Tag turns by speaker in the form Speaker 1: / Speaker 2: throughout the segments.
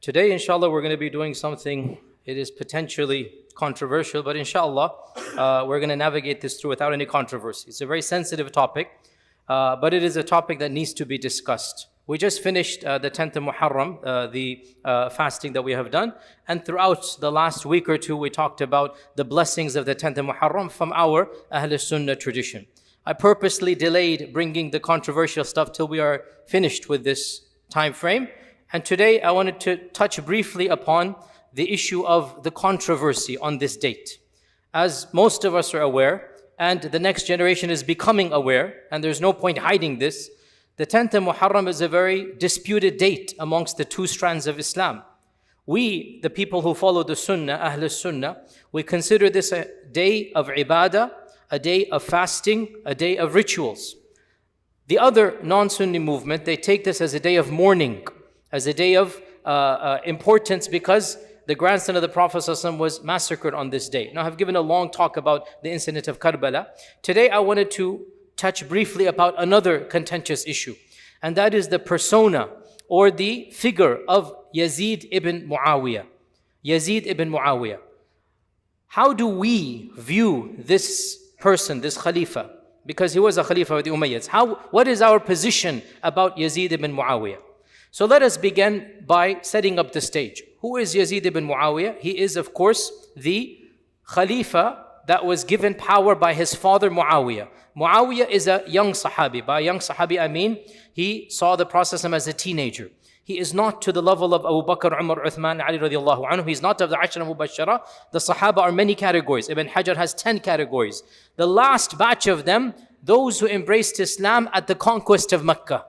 Speaker 1: Today, inshallah, we're going to be doing something, it is potentially controversial, but inshallah, we're going to navigate this through without any controversy. It's a very sensitive topic, but it is a topic that needs to be discussed. We just finished the 10th of Muharram, the fasting that we have done, and throughout the last week or two, we talked about the blessings of the 10th of Muharram from our Ahl Sunnah tradition. I purposely delayed bringing the controversial stuff till we are finished with this time frame. And today I wanted to touch briefly upon the issue of the controversy on this date. As most of us are aware, and the next generation is becoming aware, and there's no point hiding this, the 10th of Muharram is a very disputed date amongst the two strands of Islam. We, the people who follow the Sunnah, Ahl Sunnah, we consider this a day of ibadah, a day of fasting, a day of rituals. The other non-Sunni movement, they take this as a day of mourning, as a day of importance because the grandson of the Prophet ﷺ was massacred on this day. Now, I've given a long talk about the incident of Karbala. Today, I wanted to touch briefly about another contentious issue, and that is the persona or the figure of Yazid ibn Muawiyah. Yazid ibn Muawiyah. How do we view this person, this Khalifa? Because he was a Khalifa of the Umayyads. What is our position about Yazid ibn Muawiyah? So let us begin by setting up the stage. Who is Yazid ibn Muawiyah? He is, of course, the Khalifa that was given power by his father Muawiyah. Muawiyah is a young Sahabi. By young Sahabi, I mean he saw the Prophet as a teenager. He is not to the level of Abu Bakr, Umar, Uthman, Ali radiallahu anhu. He's not of the Ashra Mubashara. The Sahaba are many categories. Ibn Hajar has 10 categories. The last batch of them, those who embraced Islam at the conquest of Mecca.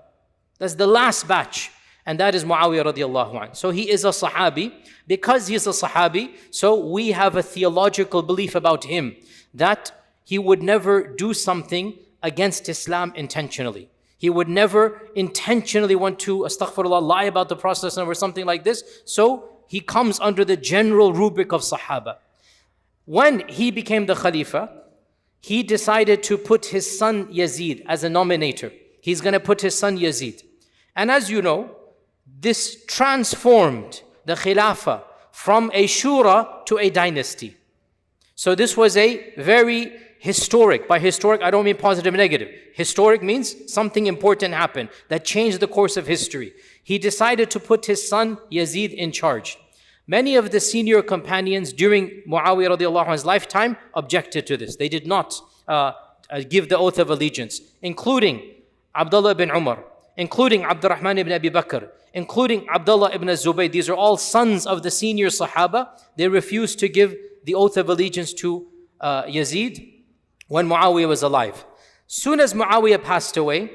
Speaker 1: That's the last batch. And that is Muawiyah radiallahu anhu. So he is a Sahabi. Because he is a Sahabi, so we have a theological belief about him that he would never do something against Islam intentionally. He would never intentionally want to, astaghfirullah, lie about the Prophet or something like this. So he comes under the general rubric of Sahaba. When he became the Khalifa, he decided to put his son Yazid as a nominator. He's going to put his son Yazid. And as you know, this transformed the Khilafah from a shura to a dynasty. So this was a very historic. By historic, I don't mean positive and negative. Historic means something important happened that changed the course of history. He decided to put his son Yazid in charge. Many of the senior companions during Muawiyah radiallahu anhu's lifetime objected to this. They did not give the oath of allegiance, including Abdullah ibn Umar, including Abdurrahman ibn Abi Bakr, including Abdullah ibn Zubayr. These are all sons of the senior Sahaba. They refused to give the oath of allegiance to Yazid when Muawiyah was alive. Soon as Muawiyah passed away,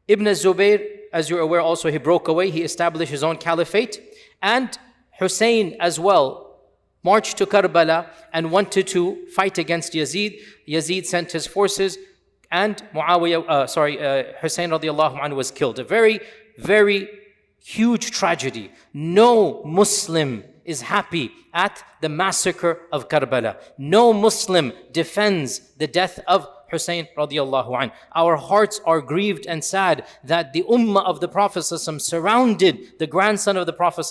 Speaker 1: Ibn Zubayr, as you're aware also, he broke away. He established his own caliphate. And Hussein as well marched to Karbala and wanted to fight against Yazid. Yazid sent his forces and Hussein radiallahu anhu was killed. A very, very huge tragedy. No Muslim is happy at the massacre of Karbala. No Muslim defends the death of Hussein radiallahu anhu. Our hearts are grieved and sad that the ummah of the Prophet surrounded the grandson of the Prophet.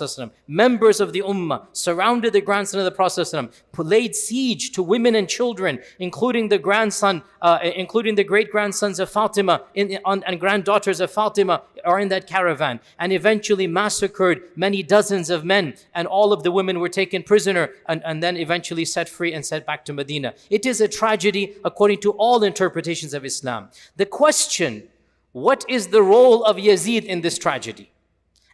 Speaker 1: Members of the ummah surrounded the grandson of the Prophet, laid siege to women and children, including the grandson, including the great-grandsons of Fatima and granddaughters of Fatima are in that caravan, and eventually massacred many dozens of men, and all of the women were taken prisoner and then eventually set free and sent back to Medina. It is a tragedy according to all interpretations of Islam. The question, what is the role of Yazid in this tragedy?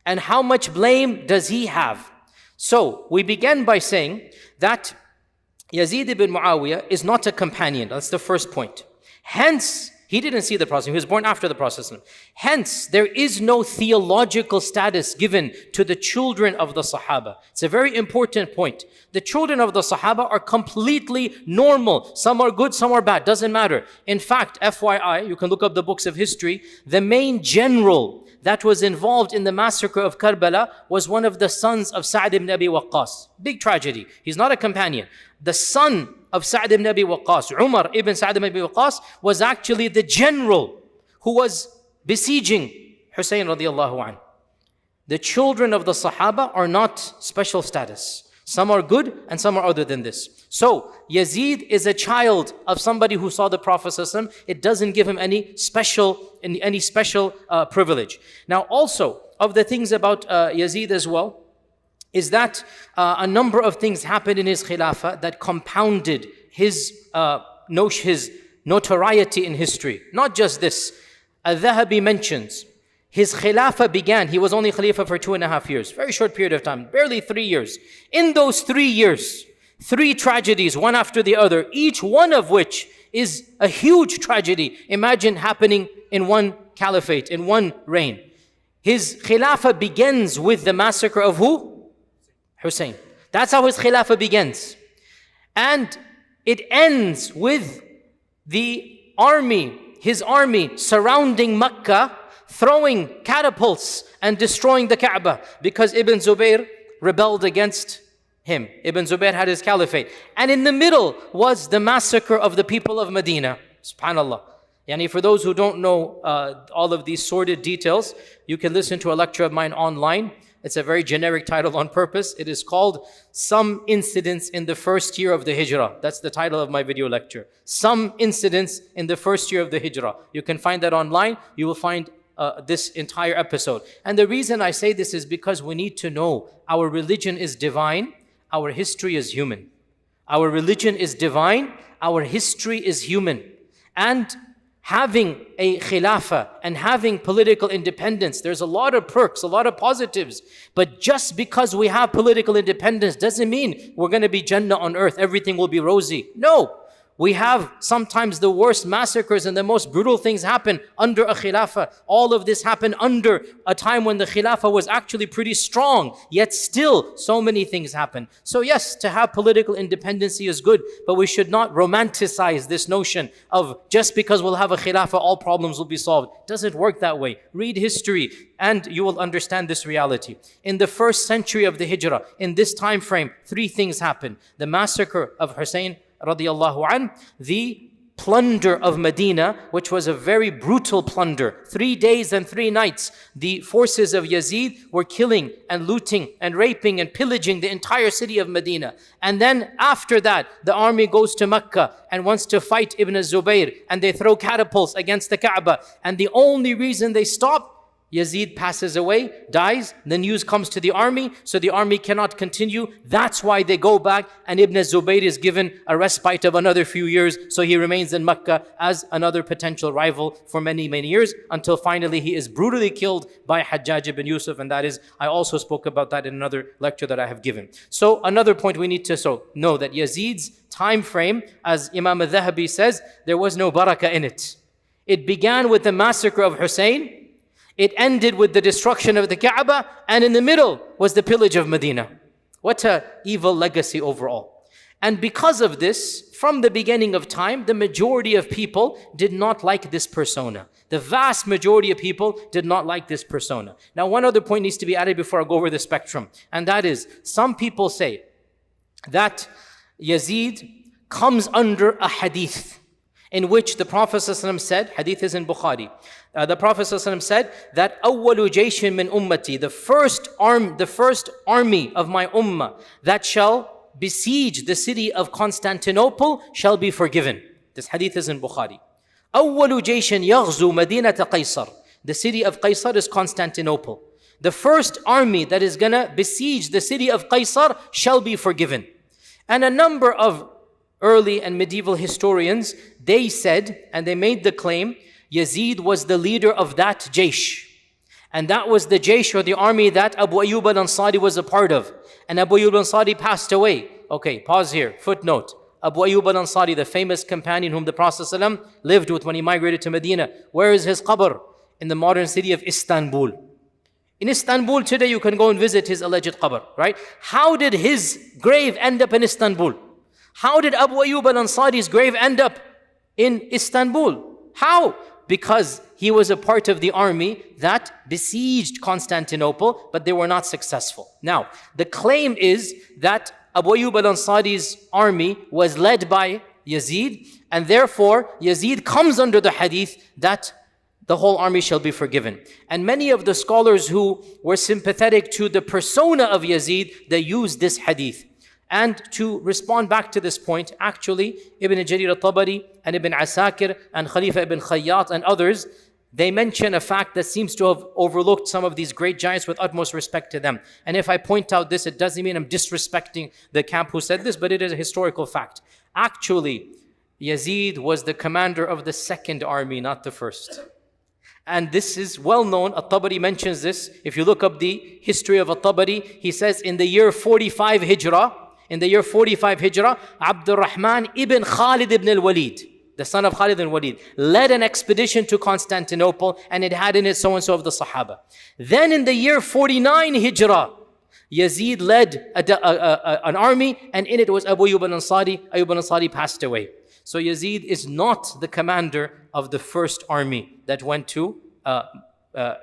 Speaker 1: And how much blame does he have? So, we began by saying that Yazid ibn Muawiyah is not a companion. That's the first point. Hence, he didn't see the Prophet. He was born after the Prophet. Hence, there is no theological status given to the children of the Sahaba. It's a very important point. The children of the Sahaba are completely normal. Some are good, some are bad. Doesn't matter. In fact, FYI, you can look up the books of history. The main general that was involved in the massacre of Karbala was one of the sons of Sa'd ibn Abi Waqqas. Big tragedy. He's not a companion. The son of Sa'd ibn Abi Waqqas, Umar ibn Sa'd ibn Abi Waqqas, was actually the general who was besieging Hussein radiallahu anhu. The children of the Sahaba are not special status. Some are good and some are other than this. So Yazid is a child of somebody who saw the Prophet ﷺ. It doesn't give him any special privilege. Now also, of the things about Yazid as well, is that a number of things happened in his khilafah that compounded his notoriety in history. Not just this. Al-Dhahabi mentions, his khilafah began, he was only khalifa for 2.5 years, very short period of time, barely 3 years. In those 3 years, 3 tragedies, one after the other, each one of which is a huge tragedy. Imagine happening in one caliphate, in one reign. His khilafah begins with the massacre of who? Hussein. That's how his khilafah begins. And it ends with his army surrounding Mecca, throwing catapults and destroying the Kaaba because Ibn Zubayr rebelled against him. Ibn Zubayr had his caliphate. And in the middle was the massacre of the people of Medina. SubhanAllah. Yani for those who don't know all of these sordid details, you can listen to a lecture of mine online. It's a very generic title on purpose. It is called Some Incidents in the First Year of the Hijrah. That's the title of my video lecture. Some Incidents in the First Year of the Hijrah. You can find that online. You will find this entire episode. And the reason I say this is because we need to know our religion is divine, our history is human. Our religion is divine, our history is human. And having a khilafah and having political independence, there's a lot of perks, a lot of positives. But just because we have political independence doesn't mean we're going to be Jannah on earth, everything will be rosy. No. We have sometimes the worst massacres and the most brutal things happen under a khilafah. All of this happened under a time when the khilafah was actually pretty strong, yet still so many things happen. So yes, to have political independency is good, but we should not romanticize this notion of just because we'll have a khilafah, all problems will be solved. It doesn't work that way. Read history and you will understand this reality. In the first century of the Hijrah, in this time frame, 3 things happened. The massacre of Hussein radiyallahu an, the plunder of Medina, which was a very brutal plunder. 3 days and 3 nights, the forces of Yazid were killing and looting and raping and pillaging the entire city of Medina. And then after that, the army goes to Mecca and wants to fight Ibn Zubayr, and they throw catapults against the Kaaba. And the only reason they stop, Yazid passes away, dies, the news comes to the army, so the army cannot continue. That's why they go back, and Ibn Zubayr is given a respite of another few years, so he remains in Mecca as another potential rival for many, many years, until finally he is brutally killed by Hajjaj ibn Yusuf, and that is, I also spoke about that in another lecture that I have given. So another point we need to know that Yazid's time frame, as Imam al-Dhahabi says, there was no barakah in it. It began with the massacre of Hussein, it ended with the destruction of the Kaaba, and in the middle was the pillage of Medina. What an evil legacy overall. And because of this, from the beginning of time, the majority of people did not like this persona. The vast majority of people did not like this persona. Now, one other point needs to be added before I go over the spectrum, and that is, some people say that Yazid comes under a hadith in which the Prophet ﷺ said, hadith is in Bukhari, the Prophet ﷺ said that أَوَّلُ جَيْشٍ مِّنْ أُمَّتِي, the first army of my ummah that shall besiege the city of Constantinople shall be forgiven. This hadith is in Bukhari. أَوَّلُ جَيْشٍ يَغْزُو مَدِينَةَ قَيْصَرٍ, the city of Qaysar is Constantinople. The first army that is gonna besiege the city of Qaysar shall be forgiven. And a number of early and medieval historians, they said, and they made the claim, Yazid was the leader of that jaysh. And that was the jaysh or the army that Abu Ayyub al-Ansari was a part of. And Abu Ayyub al-Ansari passed away. Okay, pause here, footnote. Abu Ayyub al-Ansari, the famous companion whom the Prophet ﷺ lived with when he migrated to Medina. Where is his qabr? In the modern city of Istanbul. In Istanbul today, you can go and visit his alleged qabr, right? How did his grave end up in Istanbul? How did Abu Ayyub al-Ansari's grave end up in Istanbul? How? Because he was a part of the army that besieged Constantinople, but they were not successful. Now, the claim is that Abu Ayyub al-Ansari's army was led by Yazid, and therefore Yazid comes under the hadith that the whole army shall be forgiven. And many of the scholars who were sympathetic to the persona of Yazid, they used this hadith. And to respond back to this point, actually, Ibn Jarir al-Tabari and Ibn Asakir and Khalifa ibn Khayyat and others, they mention a fact that seems to have overlooked some of these great giants with utmost respect to them. And if I point out this, it doesn't mean I'm disrespecting the camp who said this, but it is a historical fact. Actually, Yazid was the commander of the second army, not the first. And this is well known. At-Tabari mentions this. If you look up the history of At-Tabari, he says in the year 45 Hijrah, Abdul Rahman ibn Khalid ibn al-Walid, the son of Khalid ibn Walid, led an expedition to Constantinople, and it had in it so-and-so of the Sahaba. Then in the year 49 Hijrah, Yazid led an army, and in it was Abu Ayyub al-Ansari. Ayyub al-Ansari passed away. So Yazid is not the commander of the first army that went to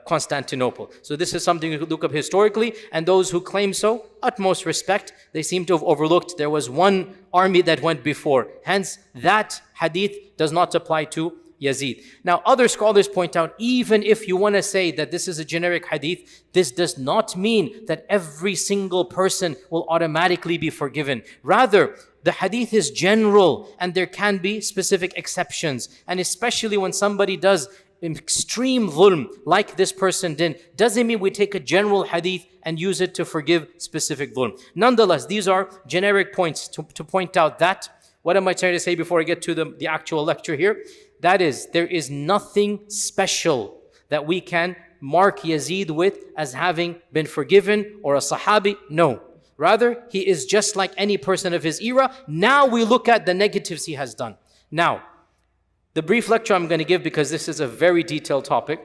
Speaker 1: Constantinople. So this is something you could look up historically, and those who claim so, utmost respect, they seem to have overlooked there was one army that went before. Hence, that hadith does not apply to Yazid. Now, other scholars point out, even if you want to say that this is a generic hadith, this does not mean that every single person will automatically be forgiven. Rather, the hadith is general, and there can be specific exceptions. And especially when somebody does extreme dhulm, like this person did, doesn't mean we take a general hadith and use it to forgive specific dhulm. Nonetheless, these are generic points to point out that, what am I trying to say before I get to the actual lecture here? That is, there is nothing special that we can mark Yazid with as having been forgiven or a Sahabi. No. Rather, he is just like any person of his era. Now we look at the negatives he has done. Now, the brief lecture I'm going to give, because this is a very detailed topic,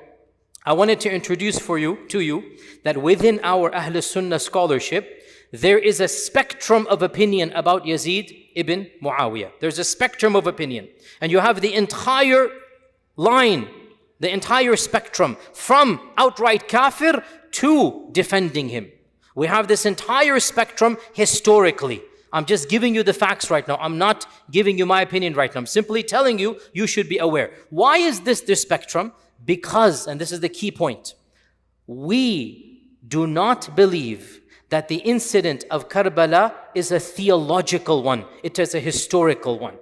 Speaker 1: I wanted to introduce to you that within our Ahl Sunnah scholarship, there is a spectrum of opinion about Yazid ibn Muawiyah. There's a spectrum of opinion. And you have the entire line, the entire spectrum, from outright kafir to defending him. We have this entire spectrum historically. I'm just giving you the facts right now. I'm not giving you my opinion right now. I'm simply telling you, you should be aware. Why is this spectrum? Because, and this is the key point, we do not believe that the incident of Karbala is a theological one. It is a historical one.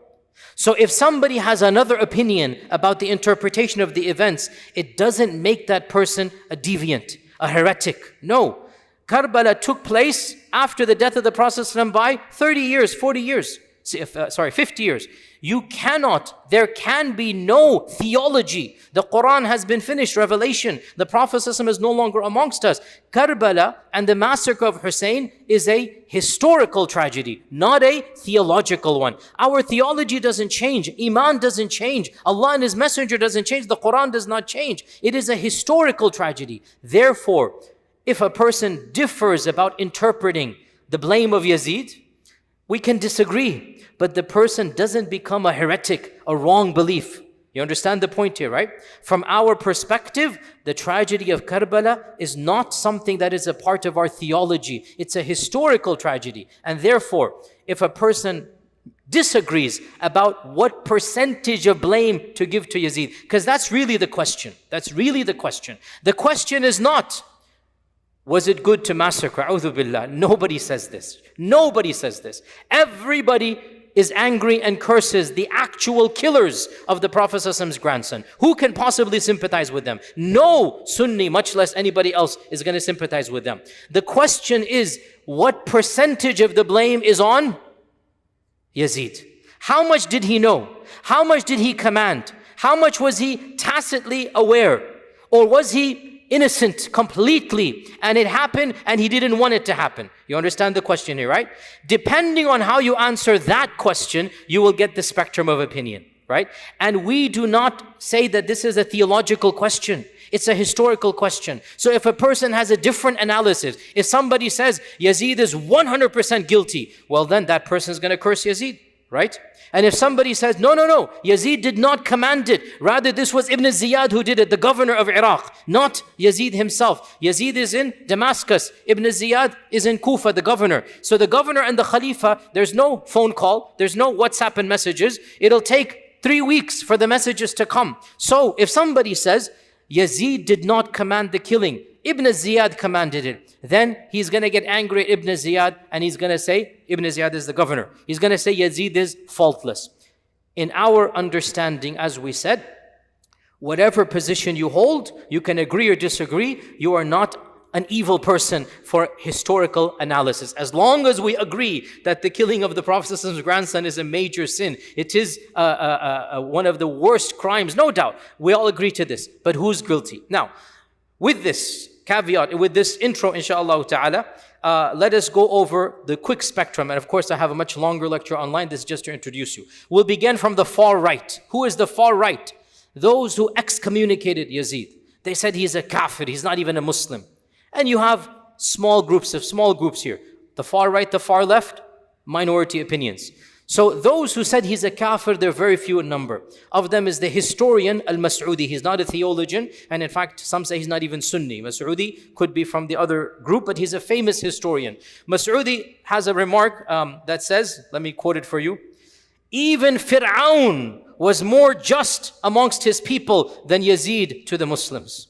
Speaker 1: So if somebody has another opinion about the interpretation of the events, it doesn't make that person a deviant, a heretic. No. Karbala took place after the death of the Prophet ﷺ by 30 years, 40 years, 50 years. There can be no theology. The Quran has been finished, revelation. The Prophet ﷺ is no longer amongst us. Karbala and the massacre of Hussein is a historical tragedy, not a theological one. Our theology doesn't change. Iman doesn't change. Allah and His Messenger doesn't change. The Quran does not change. It is a historical tragedy. Therefore, if a person differs about interpreting the blame of Yazid, we can disagree, but the person doesn't become a heretic, a wrong belief. You understand the point here, right? From our perspective, the tragedy of Karbala is not something that is a part of our theology. It's a historical tragedy. And therefore, if a person disagrees about what percentage of blame to give to Yazid, because that's really the question. That's really the question. The question is not, was it good to massacre? A'udhu billah. Nobody says this. Nobody says this. Everybody is angry and curses the actual killers of the Prophet ﷺ's grandson. Who can possibly sympathize with them? No Sunni, much less anybody else, is going to sympathize with them. The question is, what percentage of the blame is on Yazid? How much did he know? How much did he command? How much was he tacitly aware? Or was he innocent completely, and it happened and he didn't want it to happen? You understand the question here, right? Depending on how you answer that question, you will get the spectrum of opinion, right? And we do not say that this is a theological question. It's a historical question. So if a person has a different analysis, if somebody says Yazid is 100% guilty, well then that person is going to curse Yazid, right? And if somebody says, no, Yazid did not command it. Rather, this was Ibn Ziyad who did it, the governor of Iraq, not Yazid himself. Yazid is in Damascus. Ibn Ziyad is in Kufa, the governor. So the governor and the Khalifa, there's no phone call, there's no WhatsApp and messages. It'll take 3 weeks for the messages to come. So if somebody says, Yazid did not command the killing. Ibn Ziyad commanded it. Then he's going to get angry at Ibn Ziyad and he's going to say, Ibn Ziyad is the governor. He's going to say Yazid is faultless. In our understanding, as we said, whatever position you hold, you can agree or disagree, you are not an evil person for historical analysis. As long as we agree that the killing of the Prophet's grandson is a major sin, it is one of the worst crimes, no doubt. We all agree to this. But who's guilty? Now, with this caveat, with this intro, inshallah ta'ala, let us go over the quick spectrum. And of course, I have a much longer lecture online. This is just to introduce you. We'll begin from the far right. Who is the far right? Those who excommunicated Yazid. They said he's a kafir, he's not even a Muslim. And you have small groups here. The far right, the far left, minority opinions. So those who said he's a kafir, they're very few in number. Of them is the historian Al-Mas'udi. He's not a theologian, and in fact, some say he's not even Sunni. Mas'udi could be from the other group, but he's a famous historian. Mas'udi has a remark that says, let me quote it for you, even Fir'aun was more just amongst his people than Yazid to the Muslims.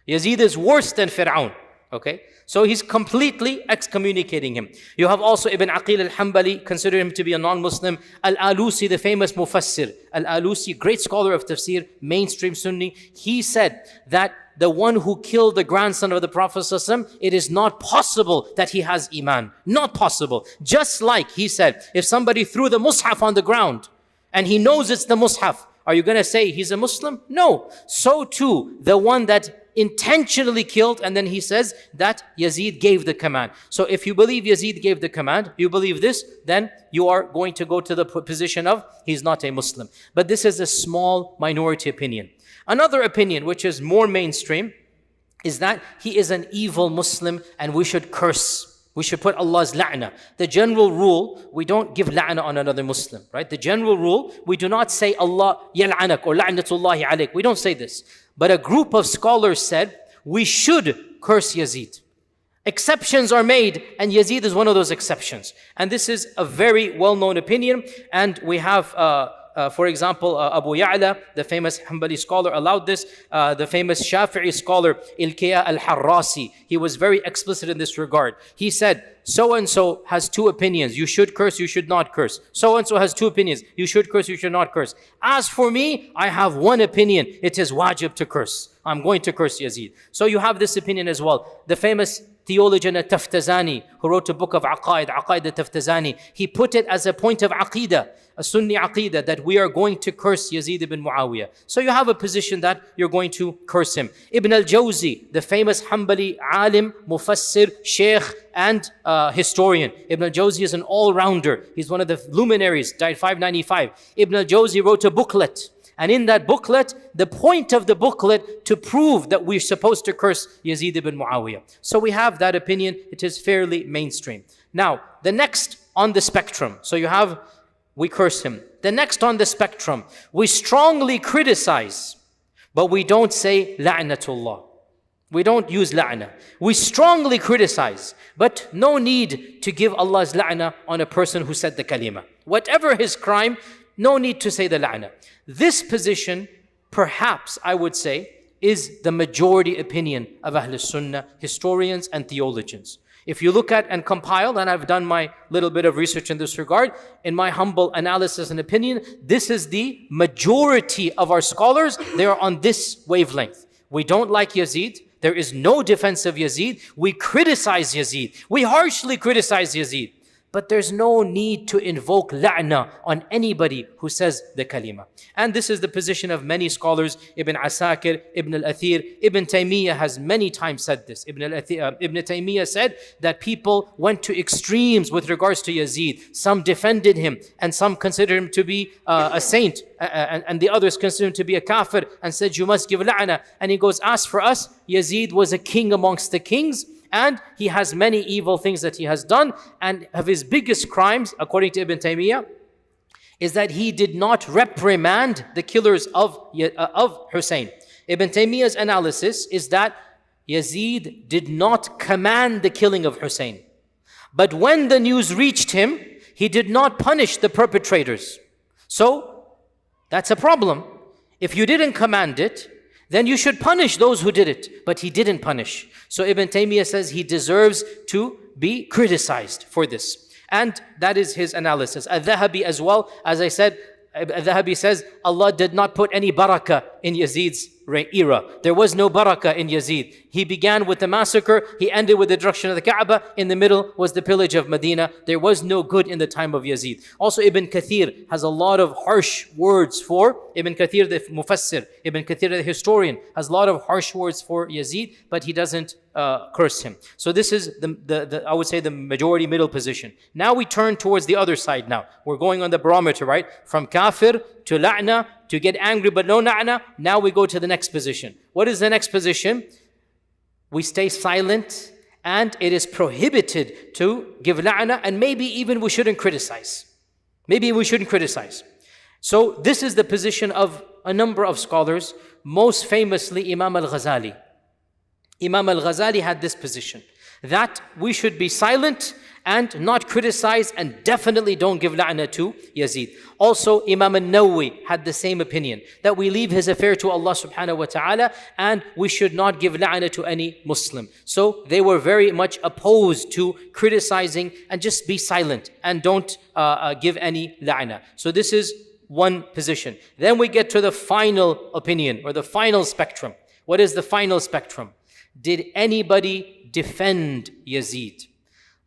Speaker 1: Yazid is worse than Fir'aun. Okay, so he's completely excommunicating him. You have also Ibn Aqil al-Hanbali, consider him to be a non-Muslim. Al-Alusi, the famous Mufassir. Al-Alusi, great scholar of tafsir, mainstream Sunni. He said that the one who killed the grandson of the Prophet ﷺ, it is not possible that he has iman. Not possible. Just like he said, if somebody threw the mushaf on the ground and he knows it's the mushaf, are you going to say he's a Muslim? No. So too, the one that intentionally killed, and then he says that Yazid gave the command. So if you believe Yazid gave the command, you believe this, then you are going to go to the position of he's not a Muslim. But this is a small minority opinion. Another opinion, which is more mainstream, is that he is an evil Muslim and we should curse. We should put Allah's la'na. The general rule, we don't give la'na on another Muslim, right? The general rule, we do not say Allah yal'anak or la'natullahi alayk. We don't say this. But a group of scholars said, we should curse Yazid. Exceptions are made, and Yazid is one of those exceptions. And this is a very well-known opinion. And we have, for example, Abu Ya'la, the famous Hanbali scholar, allowed this. The famous Shafi'i scholar, Ilkiya al-Harrasi, he was very explicit in this regard. He said, so-and-so has two opinions. You should curse, you should not curse. So-and-so has two opinions. You should curse, you should not curse. As for me, I have one opinion. It is wajib to curse. I'm going to curse Yazid. So you have this opinion as well. The famous theologian Taftazani, who wrote a book of Aqaid al-Taftazani, he put it as a point of Aqidah, a Sunni Aqidah, that we are going to curse Yazid ibn Muawiyah. So you have a position that you're going to curse him. Ibn al-Jawzi, the famous Hanbali alim, mufassir, Shaykh, and historian. Ibn al-Jawzi is an all-rounder. He's one of the luminaries, died 595. Ibn al-Jawzi wrote a booklet. And in that booklet, the point of the booklet to prove that we're supposed to curse Yazid ibn Muawiyah. So we have that opinion. It is fairly mainstream. Now, the next on the spectrum. So you have, we curse him. The next on the spectrum, we strongly criticize, but we don't say la'natullah. We don't use la'na. We strongly criticize, but no need to give Allah's la'na on a person who said the kalima. Whatever his crime, no need to say the la'na. This position, perhaps I would say, is the majority opinion of Ahl Sunnah, historians and theologians. If you look at and compile, and I've done my little bit of research in this regard, in my humble analysis and opinion, this is the majority of our scholars. They are on this wavelength. We don't like Yazid. There is no defense of Yazid. We criticize Yazid. We harshly criticize Yazid. But there's no need to invoke la'na on anybody who says the kalima. And this is the position of many scholars. Ibn Asakir, Ibn al-Athir, Ibn Taymiyyah has many times said this. Ibn Taymiyyah said that people went to extremes with regards to Yazid. Some defended him, and some considered him to be a saint, and the others considered him to be a kafir, and said, you must give la'na. And he goes, as for us, Yazid was a king amongst the kings, and he has many evil things that he has done. And of his biggest crimes, according to Ibn Taymiyyah, is that he did not reprimand the killers of Hussein. Ibn Taymiyyah's analysis is that Yazid did not command the killing of Hussein. But when the news reached him, he did not punish the perpetrators. So, that's a problem. If you didn't command it, then you should punish those who did it. But he didn't punish. So Ibn Taymiyyah says he deserves to be criticized for this. And that is his analysis. Al-Dhahabi as well, as I said, Al-Dhahabi says, Allah did not put any barakah in Yazid's era. There was no barakah in Yazid. He began with the massacre, he ended with the destruction of the Kaaba, in the middle was the pillage of Medina. There was no good in the time of Yazid. Also Ibn Kathir has a lot of harsh words for, Ibn Kathir the Mufassir, Ibn Kathir the historian, has a lot of harsh words for Yazid, but he doesn't curse him. So this is the I would say the majority middle position. Now we turn towards the other side now. We're going on the barometer, right? From kafir to la'na, to get angry but no na'na. Now we go to the next position. What is the next position? We stay silent, and it is prohibited to give la'na, and maybe even we shouldn't criticize. Maybe we shouldn't criticize. So this is the position of a number of scholars, most famously Imam al-Ghazali. Imam al-Ghazali had this position, that we should be silent and not criticize, and definitely don't give la'na to Yazid. Also, Imam al-Nawawi had the same opinion, that we leave his affair to Allah subhanahu wa ta'ala, and we should not give la'na to any Muslim. So they were very much opposed to criticizing, and just be silent and don't give any la'na. So this is one position. Then we get to the final opinion, or the final spectrum. What is the final spectrum? Did anybody defend Yazid?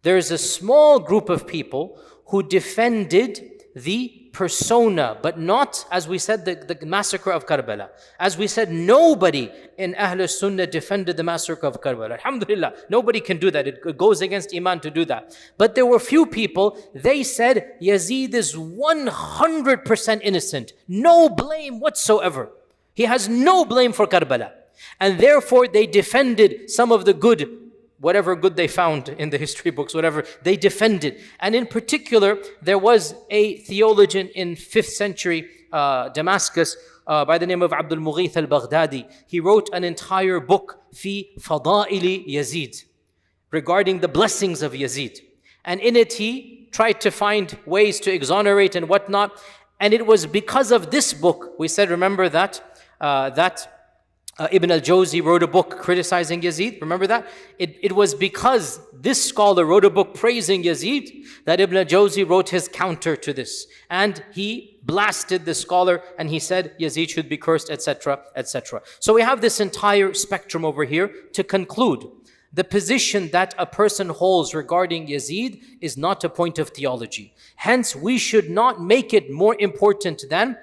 Speaker 1: There's a small group of people who defended the persona, but not, as we said, the massacre of Karbala. As we said, nobody in Ahl Sunnah defended the massacre of Karbala. Alhamdulillah, nobody can do that. It goes against Iman to do that. But there were few people, they said Yazid is 100% innocent. No blame whatsoever. He has no blame for Karbala. And therefore they defended some of the good, whatever good they found in the history books, whatever, they defended. And in particular, there was a theologian in 5th century Damascus by the name of Abdul Mughith al-Baghdadi. He wrote an entire book, Fi Fada'ili Yazid, regarding the blessings of Yazid. And in it he tried to find ways to exonerate and whatnot. And it was because of this book, we said, remember that, Ibn al-Jawzi wrote a book criticizing Yazid. Remember that? It was because this scholar wrote a book praising Yazid that Ibn al-Jawzi wrote his counter to this. And he blasted the scholar and he said Yazid should be cursed, etc., etc. So we have this entire spectrum over here. To conclude, the position that a person holds regarding Yazid is not a point of theology. Hence, we should not make it more important than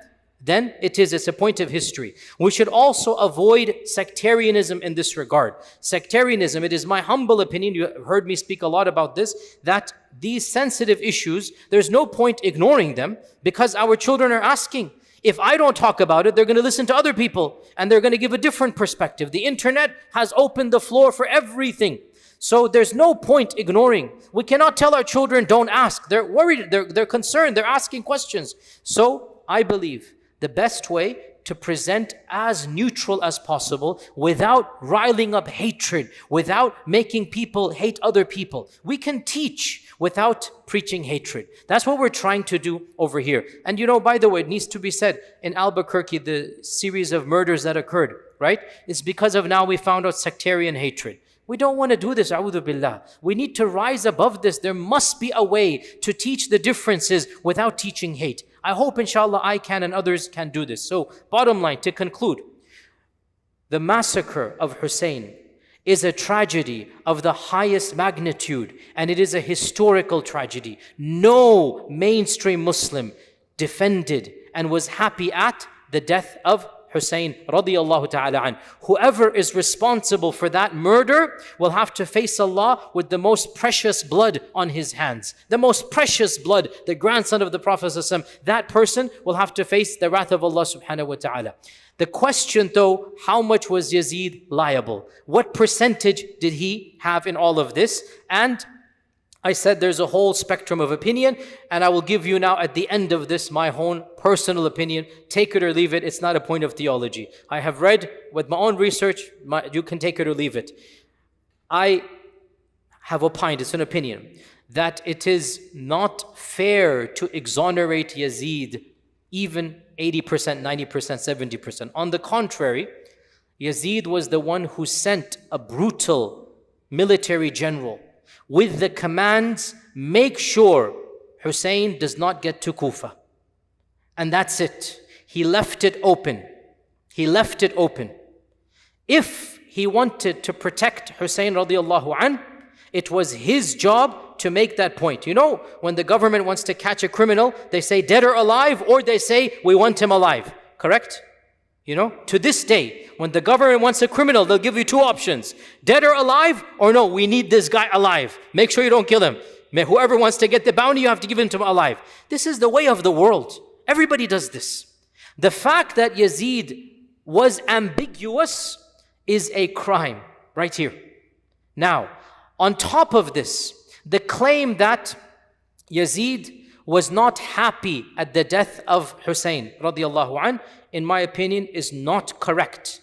Speaker 1: it's a point of history. We should also avoid sectarianism in this regard. Sectarianism, it is my humble opinion, you have heard me speak a lot about this, that these sensitive issues, there's no point ignoring them, because our children are asking. If I don't talk about it, they're going to listen to other people, and they're going to give a different perspective. The internet has opened the floor for everything. So there's no point ignoring. We cannot tell our children, don't ask. They're worried, they're concerned, they're asking questions. So I believe the best way to present as neutral as possible without riling up hatred, without making people hate other people. We can teach without preaching hatred. That's what we're trying to do over here. And you know, by the way, it needs to be said, in Albuquerque, the series of murders that occurred, right? It's because of now we found out sectarian hatred. We don't want to do this, a'udhu billah. We need to rise above this. There must be a way to teach the differences without teaching hate. I hope, inshallah, I can and others can do this. So, bottom line, to conclude, the massacre of Hussein is a tragedy of the highest magnitude, and it is a historical tragedy. No mainstream Muslim defended and was happy at the death of Hussein radiyallahu ta'ala an. Whoever is responsible for that murder will have to face Allah with the most precious blood on his hands. The most precious blood, the grandson of the Prophet ﷺ, that person will have to face the wrath of Allah subhanahu wa ta'ala. The question though, how much was Yazid liable? What percentage did he have in all of this? And I said there's a whole spectrum of opinion, and I will give you now at the end of this my own personal opinion. Take it or leave it. It's not a point of theology. I have read with my own research. You can take it or leave it. I have opined, it's an opinion, that it is not fair to exonerate Yazid even 80%, 90%, 70%. On the contrary, Yazid was the one who sent a brutal military general with the commands, make sure Hussein does not get to Kufa. And that's it. He left it open. He left it open. If he wanted to protect Hussein radiallahu anh, it was his job to make that point. You know, when the government wants to catch a criminal, they say dead or alive, or they say we want him alive. Correct? You know, to this day, when the government wants a criminal, they'll give you two options. Dead or alive, or no, we need this guy alive. Make sure you don't kill him. Whoever wants to get the bounty, you have to give him to him alive. This is the way of the world. Everybody does this. The fact that Yazid was ambiguous is a crime right here. Now, on top of this, the claim that Yazid was not happy at the death of Hussein radiallahu anh, in my opinion, is not correct.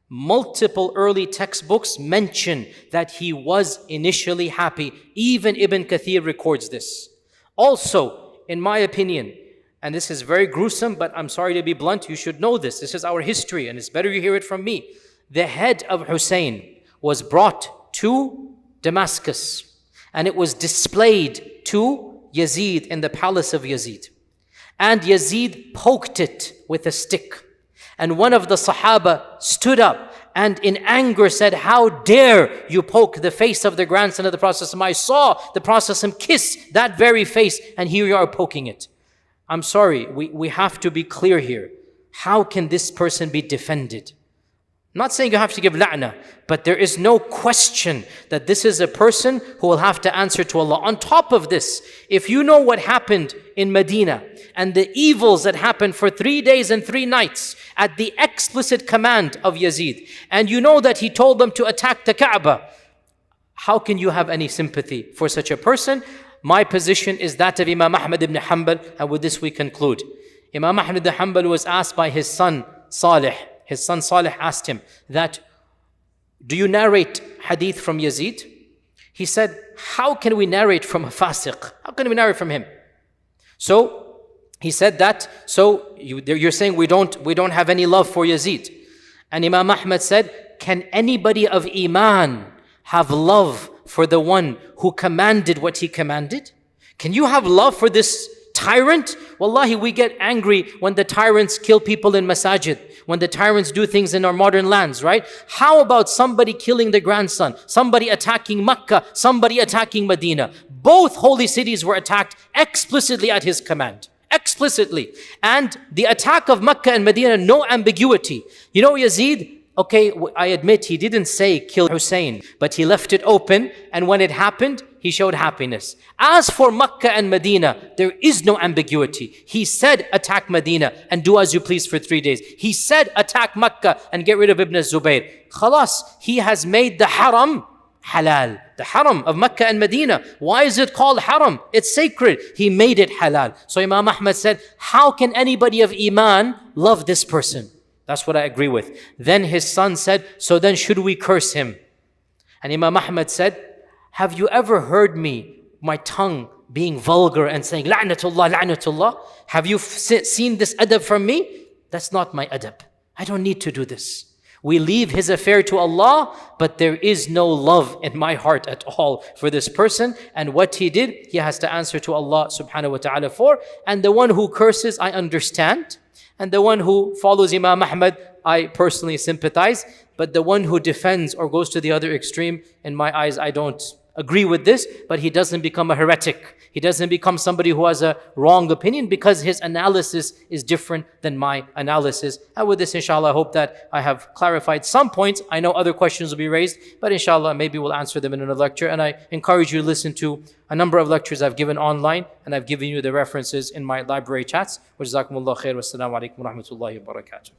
Speaker 1: Multiple early textbooks mention that he was initially happy. Even Ibn Kathir records this. Also, in my opinion, and this is very gruesome, but I'm sorry to be blunt, you should know this. This is our history, and it's better you hear it from me. The head of Hussein was brought to Damascus, and it was displayed to Yazid in the palace of Yazid. And Yazid poked it with a stick. And one of the Sahaba stood up and in anger said, how dare you poke the face of the grandson of the Prophet? I saw the Prophet kiss that very face, and here you are poking it. I'm sorry, we have to be clear here. How can this person be defended? I'm not saying you have to give la'na, but there is no question that this is a person who will have to answer to Allah. On top of this, if you know what happened in Medina and the evils that happened for 3 days and 3 nights at the explicit command of Yazid, and you know that he told them to attack the Kaaba, how can you have any sympathy for such a person? My position is that of Imam Ahmad ibn Hanbal, and with this we conclude. Imam Ahmad ibn Hanbal was asked by his son Salih. His son Salih asked him that, do you narrate hadith from Yazid? He said, how can we narrate from a fasiq? How can we narrate from him? So he said that, so you're saying we don't have any love for Yazid. And Imam Ahmad said, can anybody of Iman have love for the one who commanded what he commanded? Can you have love for this tyrant? Wallahi, we get angry when the tyrants kill people in Masjid, when the tyrants do things in our modern lands, right? How about somebody killing the grandson, somebody attacking Mecca, somebody attacking Medina? Both holy cities were attacked explicitly at his command. Explicitly. And the attack of Mecca and Medina, no ambiguity. You know, Yazid, okay, I admit he didn't say kill Hussein, but he left it open, and when it happened, he showed happiness. As for Mecca and Medina, there is no ambiguity. He said attack Medina and do as you please for 3 days. He said attack Mecca and get rid of Ibn Zubayr. Khalas, he has made the haram halal. The haram of Mecca and Medina. Why is it called haram? It's sacred. He made it halal. So Imam Ahmad said, how can anybody of Iman love this person? That's what I agree with. Then his son said, so then should we curse him? And Imam Ahmad said, have you ever heard me, my tongue being vulgar and saying, la'natullah, la'natullah? Have you seen this adab from me? That's not my adab. I don't need to do this. We leave his affair to Allah, but there is no love in my heart at all for this person. And what he did, he has to answer to Allah subhanahu wa ta'ala for. And the one who curses, I understand. And the one who follows Imam Ahmad, I personally sympathize. But the one who defends or goes to the other extreme, in my eyes, I don't agree with this, but he doesn't become a heretic. He doesn't become somebody who has a wrong opinion because his analysis is different than my analysis. And with this, inshallah, I hope that I have clarified some points. I know other questions will be raised, but inshallah, maybe we'll answer them in another lecture. And I encourage you to listen to a number of lectures I've given online, and I've given you the references in my library chats. Wa jazakumullah khair. Wassalamu alaikum wa rahmatullahi wa barakatuh.